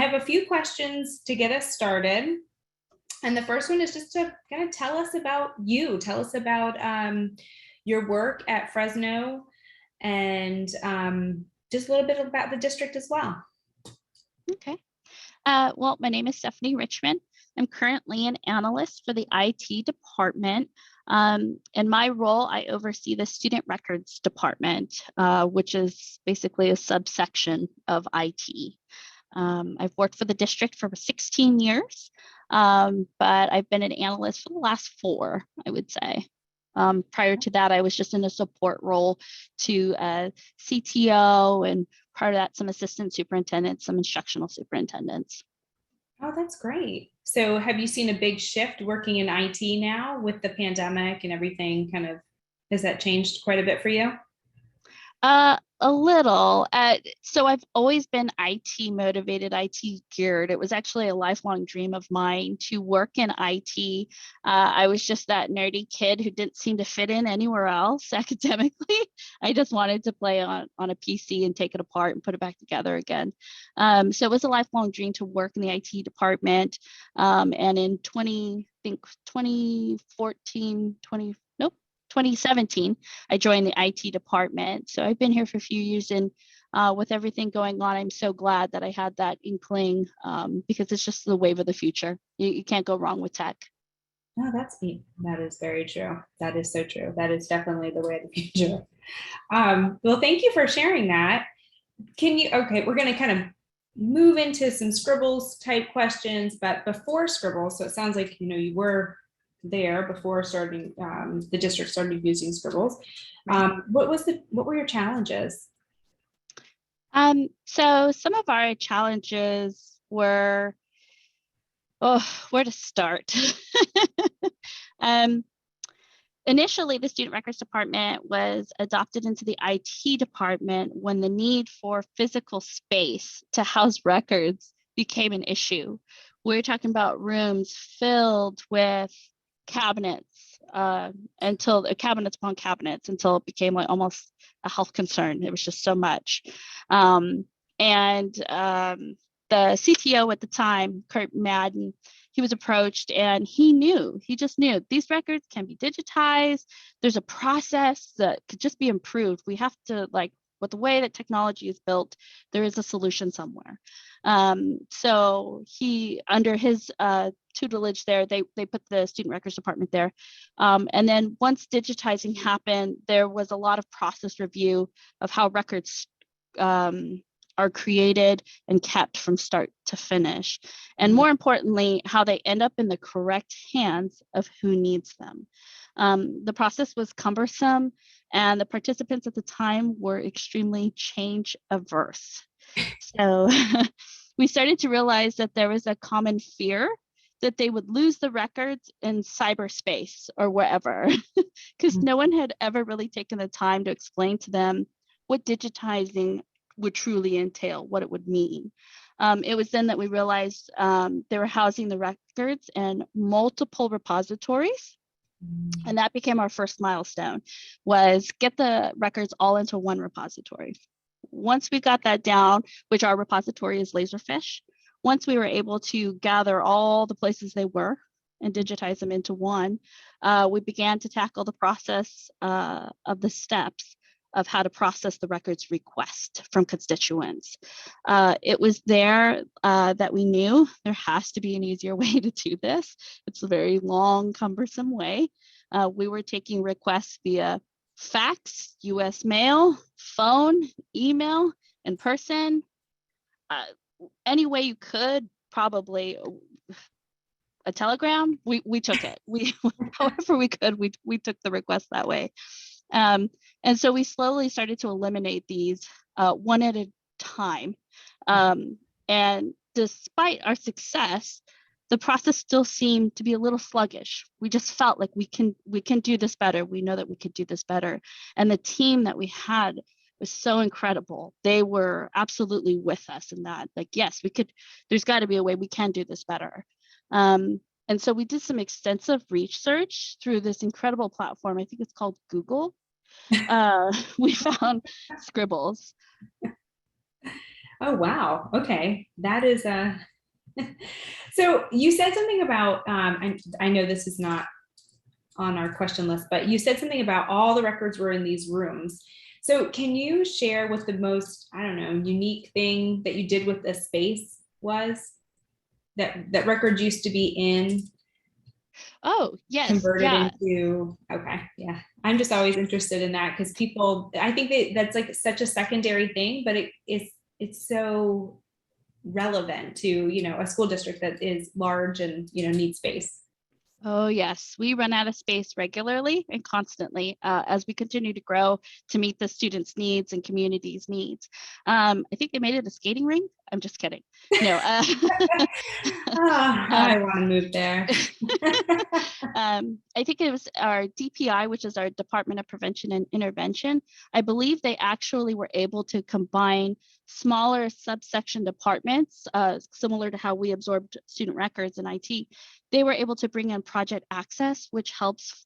have a few questions to get us started. And the first one is just to kind of tell us about you. Tell us about your work at Fresno and just a little bit about the district as well. Okay. Well, my name is Steffanie Richmond. I'm currently an analyst for the IT department. In my role, I oversee the student records department, which is basically a subsection of IT. I've worked for the district for 16 years, but I've been an analyst for the last 4, I would say. Prior to that, I was just in a support role to CTO, and part of that, some assistant superintendents, some instructional superintendents. Oh, that's great. So have you seen a big shift working in IT now with the pandemic and everything? Kind of, has that changed quite a bit for you? A little. So I've always been IT motivated, IT geared. It was actually a lifelong dream of mine to work in IT. I was just that nerdy kid who didn't seem to fit in anywhere else academically. I just wanted to play on a PC and take it apart and put it back together again. So it was a lifelong dream to work in the IT department. And in 2017, I joined the IT department. So I've been here for a few years, and with everything going on, I'm so glad that I had that inkling, because it's just the wave of the future. You can't go wrong with tech. No, that's neat. That is very true. That is so true. That is definitely the way of the future. Well, thank you for sharing that. Okay, we're going to kind of move into some Scribbles type questions, but before Scribbles, so it sounds like, you were there before starting, the district started using Scribbles. What were your challenges? So some of our challenges were, where to start? Initially, the student records department was adopted into the IT department when the need for physical space to house records became an issue. We're talking about rooms filled with cabinets, cabinets upon cabinets, until it became like almost a health concern. It was just so much. The CTO at the time, Kurt Madden, he was approached, and he just knew these records can be digitized. There's a process that could just be improved. We have to, with the way that technology is built, there is a solution somewhere. So he, under his tutelage there, they put the student records department there. And then once digitizing happened, there was a lot of process review of how records are created and kept from start to finish. And more importantly, how they end up in the correct hands of who needs them. The process was cumbersome, and the participants at the time were extremely change averse. So we started to realize that there was a common fear that they would lose the records in cyberspace or wherever, because no one had ever really taken the time to explain to them what digitizing would truly entail, what it would mean. It was then that we realized they were housing the records in multiple repositories. And that became our first milestone, was get the records all into one repository. Once we got that down, which our repository is Laserfish, once we were able to gather all the places they were and digitize them into one, we began to tackle the process of the steps of how to process the records request from constituents. It was there that we knew there has to be an easier way to do this. It's a very long, cumbersome way. We were taking requests via fax, US mail, phone, email, in person, any way you could, probably a telegram, we took it. However we could, we took the request that way. And so we slowly started to eliminate these one at a time. And despite our success, the process still seemed to be a little sluggish. We just felt like we can do this better. We know that we could do this better. And the team that we had was so incredible. They were absolutely with us in that, like, yes, we could, there's got to be a way we can do this better. And so we did some extensive research through this incredible platform. I think it's called Google. We found Scribbles. Oh, wow. Okay. That is a, so you said something about, I know this is not on our question list, but you said something about all the records were in these rooms. So can you share what the most, I don't know, unique thing that you did with the space was? That records used to be in, Oh, yes, converted yeah. into, okay, yeah. I'm just always interested in that because people, I think that's like such a secondary thing, but it's so relevant to, a school district that is large and, needs space. Oh, yes. We run out of space regularly and constantly as we continue to grow to meet the students' needs and communities' needs. I think they made it a skating rink. I'm just kidding. No. I want to move there. I think it was our DPI, which is our Department of Prevention and Intervention. I believe they actually were able to combine smaller subsection departments, similar to how we absorbed student records in IT. They were able to bring in Project Access, which helps,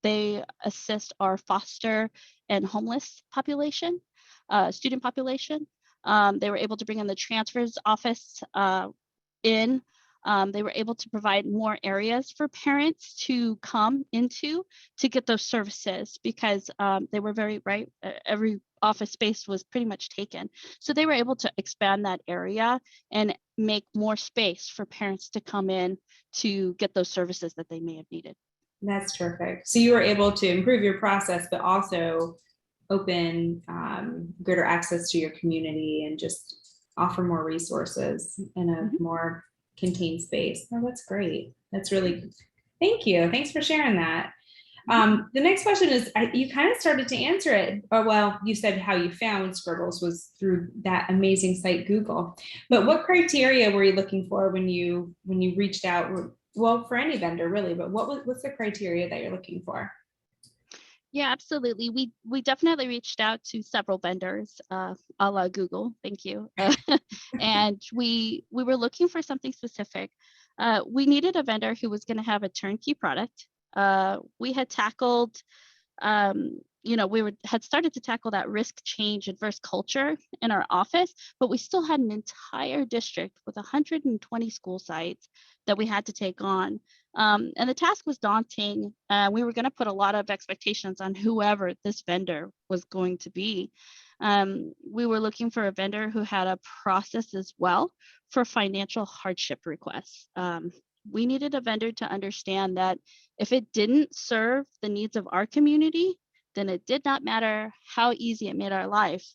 they assist our foster and homeless population, student population. They were able to bring in the transfers office in. They were able to provide more areas for parents to come into to get those services because they were very, right, every office space was pretty much taken. So they were able to expand that area and make more space for parents to come in to get those services that they may have needed. That's terrific. So you were able to improve your process, but also open greater access to your community and just offer more resources in a more contained space. Oh, that's great. That's really, thank you. Thanks for sharing that. The next question is, you kind of started to answer it. Oh, well, you said how you found Scribbles was through that amazing site, Google. But what criteria were you looking for when you reached out? Well, for any vendor, really. But what's the criteria that you're looking for? Yeah, absolutely. We definitely reached out to several vendors, a la Google. Thank you. And we were looking for something specific. We needed a vendor who was going to have a turnkey product. We had tackled, had started to tackle that risk change adverse culture in our office, but we still had an entire district with 120 school sites that we had to take on. And the task was daunting. We were going to put a lot of expectations on whoever this vendor was going to be. We were looking for a vendor who had a process as well for financial hardship requests. We needed a vendor to understand that if it didn't serve the needs of our community, then it did not matter how easy it made our life.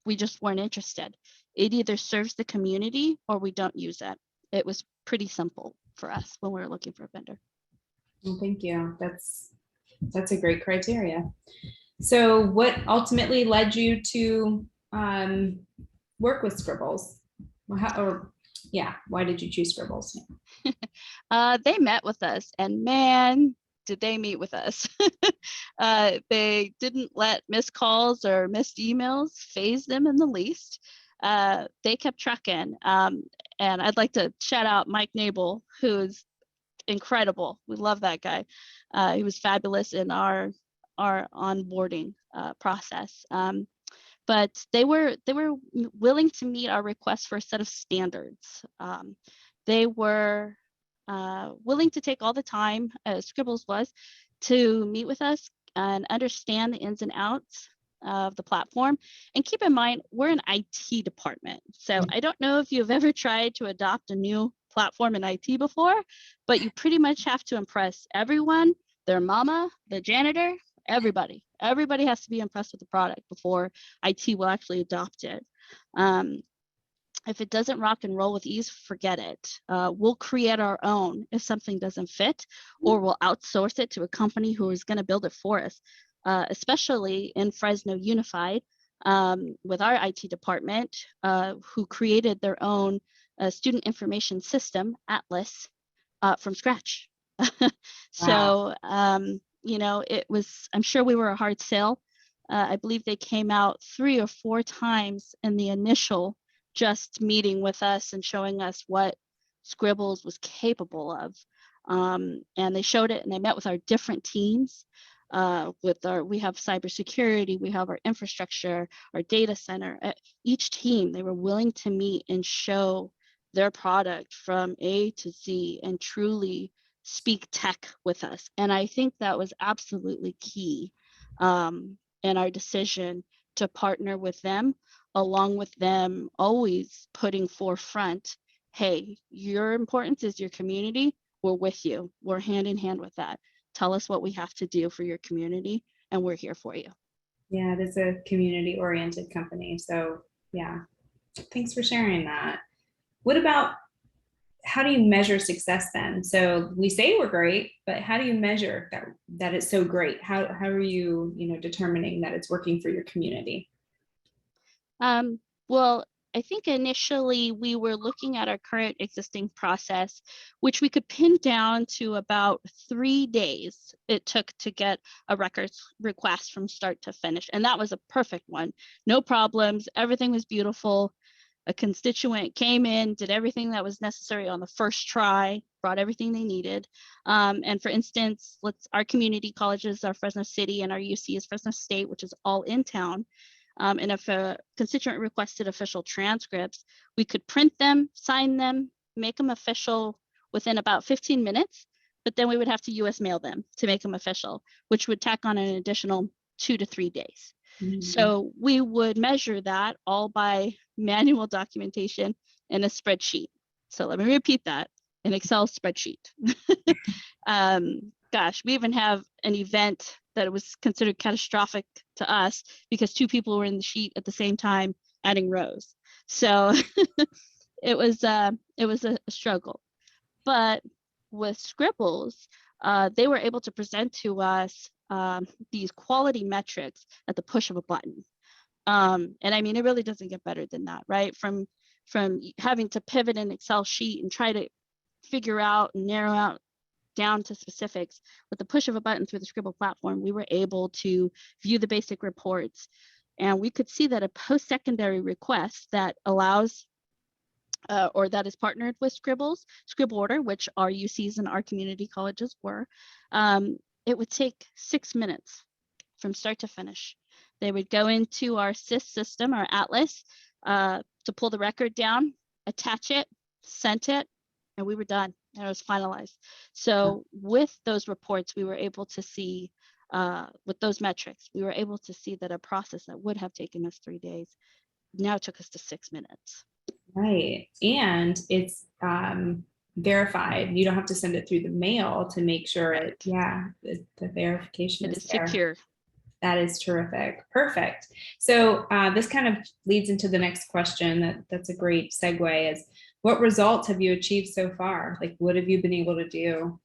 We just weren't interested. It either serves the community or we don't use it. It was pretty simple for us when we were looking for a vendor. Well, thank you. That's a great criteria. So what ultimately led you to work with Scribbles? Why did you choose Scribbles? They met with us, and man, did they meet with us. They didn't let missed calls or missed emails phase them in the least. They kept trucking. And I'd like to shout out Mike Nabel, who's incredible. We love that guy. He was fabulous in our onboarding process. But they were willing to meet our request for a set of standards. They were willing to take all the time, as Scribbles was, to meet with us and understand the ins and outs of the platform. And keep in mind, we're an IT department. So I don't know if you've ever tried to adopt a new platform in IT before, but you pretty much have to impress everyone, their mama, the janitor, everybody. Everybody has to be impressed with the product before IT will actually adopt it. If it doesn't rock and roll with ease, forget it. We'll create our own if something doesn't fit, or we'll outsource it to a company who is going to build it for us, especially in Fresno Unified with our IT department, who created their own student information system, Atlas, from scratch. So, it was, I'm sure we were a hard sell. I believe they came out 3 or 4 times in the initial just meeting with us and showing us what Scribbles was capable of. And they showed it and they met with our different teams. we have cybersecurity, we have our infrastructure, our data center. Each team, they were willing to meet and show their product from A to Z and truly speak tech with us. And I think that was absolutely key in our decision to partner with them, along with them always putting forefront, hey, your importance is your community. We're with you. We're hand in hand with that. Tell us what we have to do for your community, and we're here for you. Yeah, it is a community-oriented company. So yeah, thanks for sharing that. What about, how do you measure success then? So we say we're great, but how do you measure that it's so great? How are you, determining that it's working for your community? Well, I think initially we were looking at our current existing process, which we could pin down to about 3 days it took to get a records request from start to finish. And that was a perfect one. No problems. Everything was beautiful. A constituent came in, did everything that was necessary on the first try, brought everything they needed. And for instance, our community colleges are Fresno City and our UC is Fresno State, which is all in town. And if a constituent requested official transcripts, we could print them, sign them, make them official within about 15 minutes, but then we would have to US mail them to make them official, which would tack on an additional 2 to 3 days. Mm-hmm. So we would measure that all by manual documentation in a spreadsheet. So let me repeat that, an Excel spreadsheet. Gosh, we even have an event that was considered catastrophic to us because 2 people were in the sheet at the same time adding rows. So it was a struggle. But with Scribbles, they were able to present to us these quality metrics at the push of a button. And I mean, it really doesn't get better than that, right? From having to pivot an Excel sheet and try to figure out and narrow out down to specifics, with the push of a button through the Scribble platform, we were able to view the basic reports. And we could see that a post-secondary request that allows or that is partnered with Scribbles, ScribOrder, which our UCs and our community colleges were, it would take 6 minutes from start to finish. They would go into our SIS system, our Atlas, to pull the record down, attach it, sent it, and we were done. And it was finalized. So with those reports, we were able to see, with those metrics, we were able to see that a process that would have taken us 3 days now took us to 6 minutes. Right. And it's verified. You don't have to send it through the mail to make sure the verification is there. Secure. That is terrific. Perfect. So this kind of leads into the next question. That's a great segue. Is what results have you achieved so far? Like, what have you been able to do?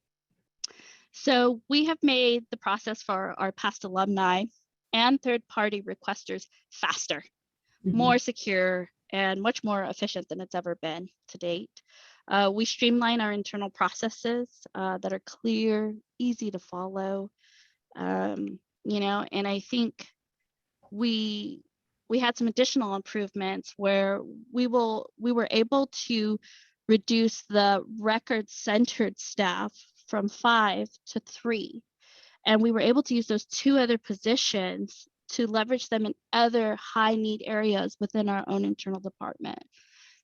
So we have made the process for our past alumni and third-party requesters faster, more secure, and much more efficient than it's ever been to date. We streamline our internal processes that are clear, easy to follow, and I think we had some additional improvements where we were able to reduce the record-centered staff from 5 to 3. And we were able to use those 2 other positions to leverage them in other high need areas within our own internal department.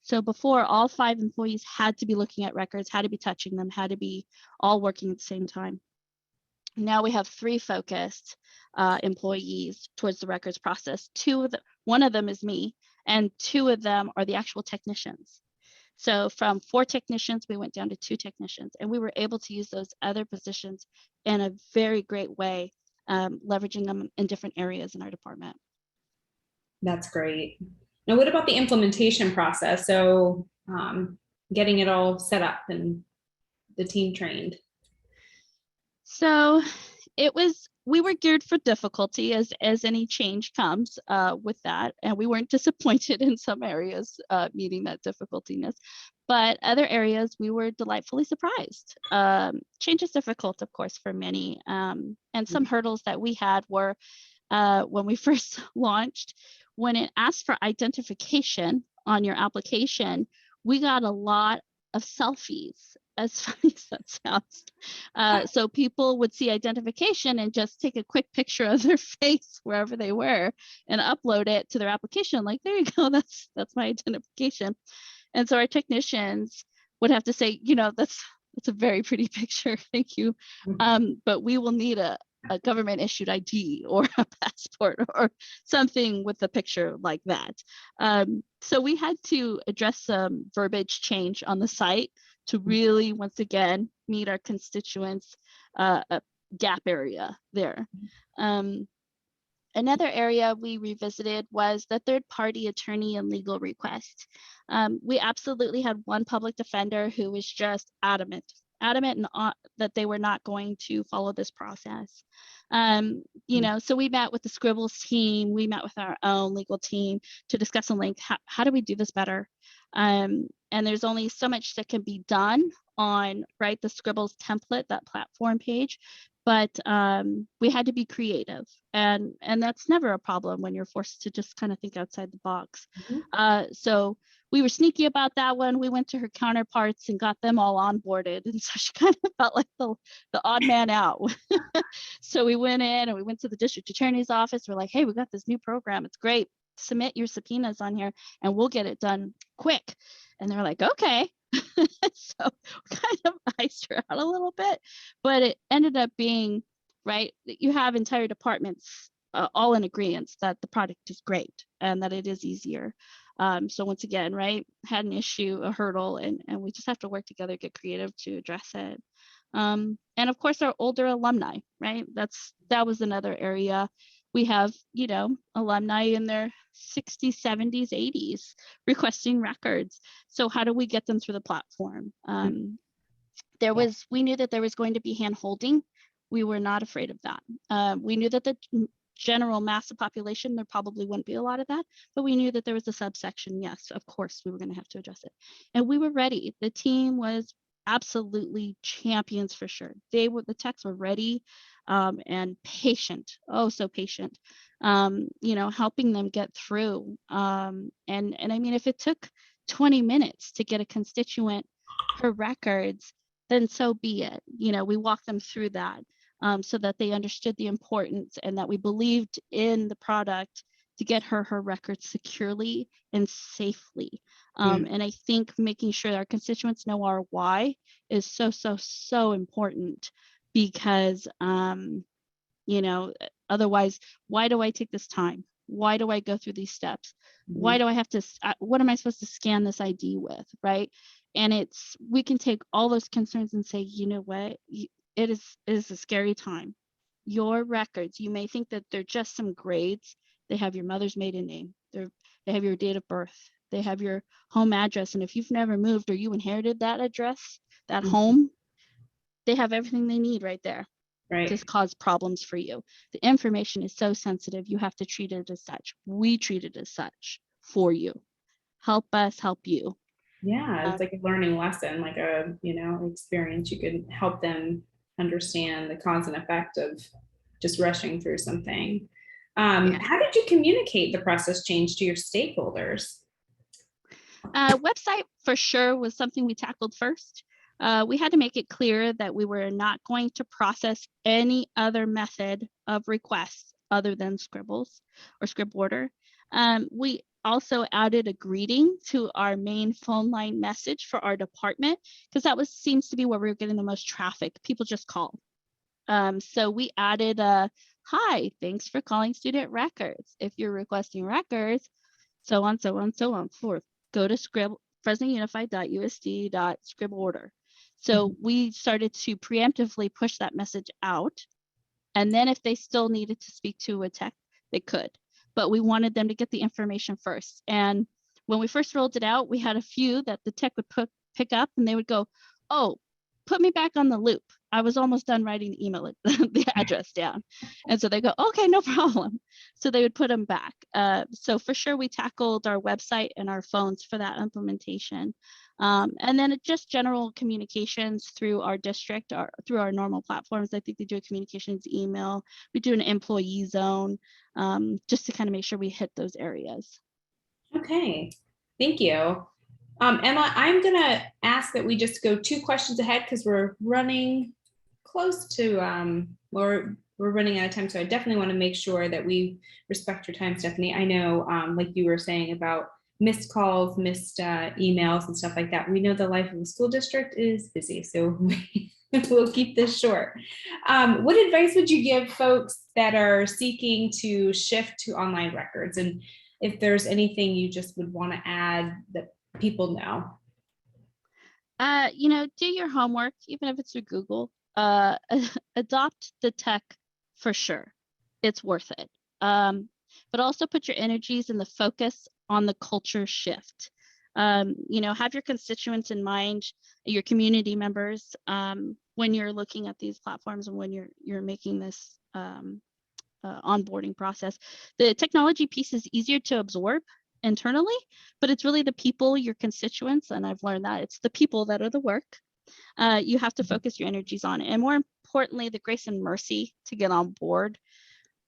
So before, all 5 employees had to be looking at records, had to be touching them, had to be all working at the same time. Now we have 3 focused employees towards the records process. 1 of them is me, and 2 of them are the actual technicians. So from 4 technicians, we went down to 2 technicians, and we were able to use those other positions in a very great way, leveraging them in different areas in our department. That's great. Now, what about the implementation process? So getting it all set up and the team trained. So we were geared for difficulty as any change comes with that. And we weren't disappointed in some areas meeting that difficultiness, but other areas we were delightfully surprised. Change is difficult, of course, for many. And some hurdles that we had were when we first launched, when it asked for identification on your application, we got a lot of selfies as funny as that sounds. So people would see identification and just take a quick picture of their face wherever they were and upload it to their application. Like, there you go, that's my identification. And so our technicians would have to say, that's a very pretty picture, thank you. But we will need a government issued ID or a passport or something with a picture like that. So we had to address some verbiage change on the site to really, once again, meet our constituents' gap area there. Another area we revisited was the third-party attorney and legal request. We absolutely had one public defender who was just adamant and that they were not going to follow this process. So we met with the Scribbles team, we met with our own legal team to discuss in length, how do we do this better? And there's only so much that can be done on, right, the Scribbles template, that platform page, but we had to be creative, and that's never a problem when you're forced to just kind of think outside the box. So we were sneaky about that one. We went to her counterparts and got them all onboarded, and so she kind of felt like the odd man out. So we went in and we went to the district attorney's office. We're like, hey, we got this new program, it's great, submit your subpoenas on here and we'll get it done quick. And they're like, okay. So kind of iced her out a little bit, but it ended up being, right, that you have entire departments all in agreement that the product is great and that it is easier. So once again, right, had an issue, a hurdle, and we just have to work together, get creative to address it. And of course, our older alumni, right? That was another area. We have, alumni in their 60s, 70s, 80s requesting records. So how do we get them through the platform? We knew that there was going to be hand holding. We were not afraid of that. We knew that the general mass of population, there probably wouldn't be a lot of that, but we knew that there was a subsection. Yes, of course, we were going to have to address it. And we were ready. The team was absolutely champions for sure. The techs were ready and patient, oh so patient, helping them get through. And I mean, if it took 20 minutes to get a constituent her records, then so be it. We walked them through that so that they understood the importance and that we believed in the product to get her records securely and safely. And I think making sure our constituents know our why is so important, because otherwise, why do I take this time? Why do I go through these steps? Why do I have to, what am I supposed to scan this ID with, right? And we can take all those concerns and say, you know what, it is a scary time. Your records, you may think that they're just some grades. They have your mother's maiden name. They have your date of birth. They have your home address. And if you've never moved or you inherited that address, that home, they have everything they need right there. Right. To cause problems for you. The information is so sensitive. You have to treat it as such. We treat it as such for you. Help us help you. Yeah, it's like a learning lesson, like a experience. You could help them understand the cause and effect of just rushing through something. How did you communicate the process change to your stakeholders? Website for sure was something we tackled first. We had to make it clear that we were not going to process any other method of requests other than Scribbles or ScribOrder. We also added a greeting to our main phone line message for our department, because that seems to be where we were getting the most traffic. People just call. So we added a, hi, thanks for calling Student Records. If you're requesting records, so on, forth, go to FresnoUnified.usd.ScribOrder. So we started to preemptively push that message out. And then if they still needed to speak to a tech, they could. But we wanted them to get the information first. And when we first rolled it out, we had a few that the tech would pick up and they would go, oh, put me back on the loop. I was almost done writing the email, the address down. And so they go, okay, no problem. So they would put them back. So for sure, we tackled our website and our phones for that implementation. And then just general communications through our district, through our normal platforms. I think they do a communications email. We do an employee zone, just to kind of make sure we hit those areas. Okay, thank you. Emma, I'm gonna ask that we just go 2 questions ahead because we're running close to, we're running out of time. So I definitely want to make sure that we respect your time, Stephanie. I know, like you were saying about missed calls, missed emails and stuff like that. We know the life of the school district is busy, so we'll keep this short. What advice would you give folks that are seeking to shift to online records? And if there's anything you just would want to add that people know? Do your homework, even if it's through Google. Adopt the tech for sure. It's worth it. But also put your energies and the focus on the culture shift. Have your constituents in mind, your community members, when you're looking at these platforms and when you're making this onboarding process. The technology piece is easier to absorb internally, but it's really the people, your constituents, and I've learned that it's the people that are the work. You have to focus your energies on it, and more importantly, the grace and mercy to get on board.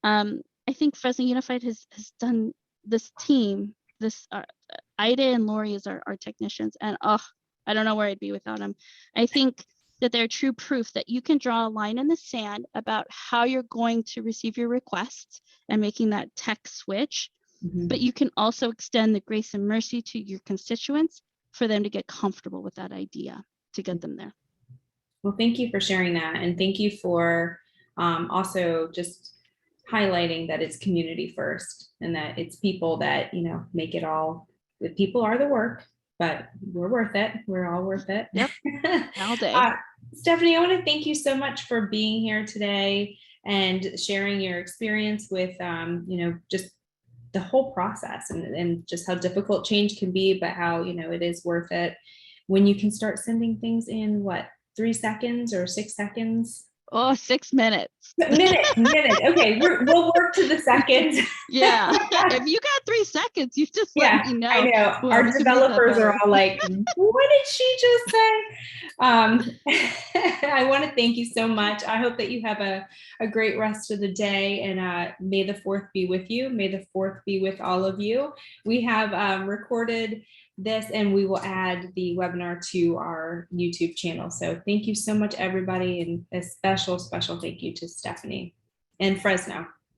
I think Fresno Unified has done this team, this Ida and Lori is our technicians, and I don't know where I'd be without them. I think that they're true proof that you can draw a line in the sand about how you're going to receive your requests and making that tech switch. But you can also extend the grace and mercy to your constituents for them to get comfortable with that idea to get them there. Well, thank you for sharing that. And thank you for also just highlighting that it's community first and that it's people that, make it all. The people are the work, but we're worth it. We're all worth it. Yep. All day. Stephanie, I want to thank you so much for being here today and sharing your experience with, just the whole process and just how difficult change can be, but how, it is worth it when you can start sending things in 3 seconds or 6 seconds. 6 minutes. Minute. Okay, we'll work to the seconds. Yeah. If you got 3 seconds, you just let me know. I know. Well, our developers are all like, what did she just say? I want to thank you so much. I hope that you have a great rest of the day, and may the 4th be with you. May the 4th be with all of you. We have recorded this and we will add the webinar to our YouTube channel. So thank you so much, everybody. And a special thank you to Stephanie and Fresno.